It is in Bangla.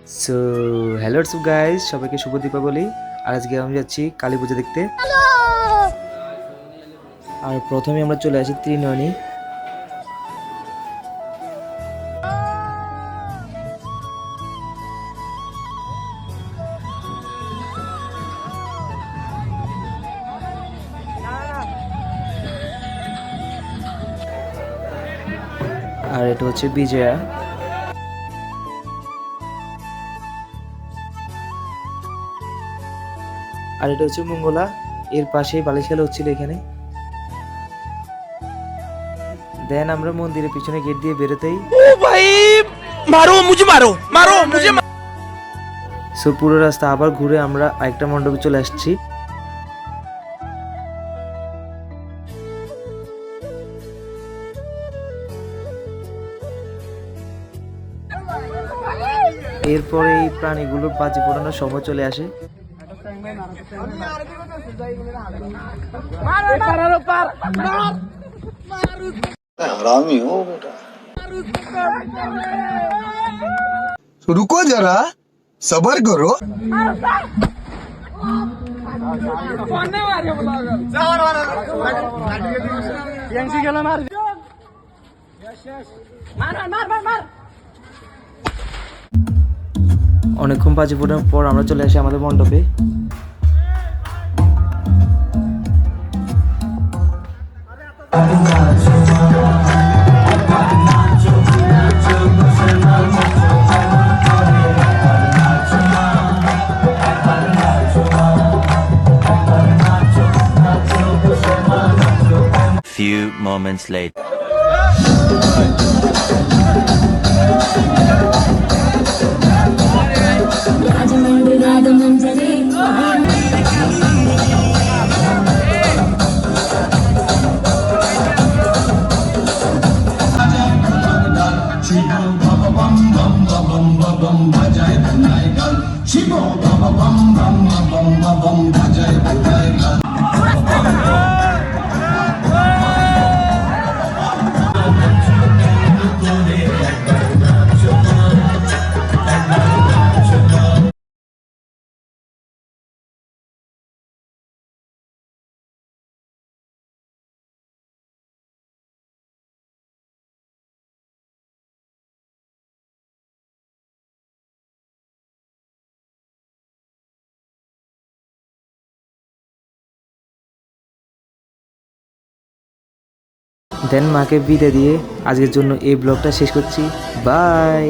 সো হ্যালো গাইস, সবাইকে শুভ দীপাবলি। আর আজকে আমি যাচ্ছি কালী পুজো দেখতে। আর প্রথমে আমরা চলে আসি ত্রিনয়নী। আর এটা হচ্ছে বিজয়া। আর এটা হচ্ছে মঙ্গলা। এর পাশেই বালিশ খেলা হচ্ছিল এখানে। দেন আমরা মন্দিরের পিছনে গেট দিয়ে বেরোতেই সো পুরো রাস্তা আবার ঘুরে আমরা আরেকটা মণ্ডপে চলে আসছি। এরপরে এই প্রাণীগুলোর বাজি পোড়ানোর সময় চলে আসে। हरामी हो बेटा। रुको जरा, सबर करो। অনেকক্ষণ বাজি ফোটানোর পর আমরা চলে আসি আমাদের মণ্ডপে। Few moments later. দেন মাকে বিদায় দিয়ে আজকের জন্য এই ব্লগটা শেষ করছি। বাই।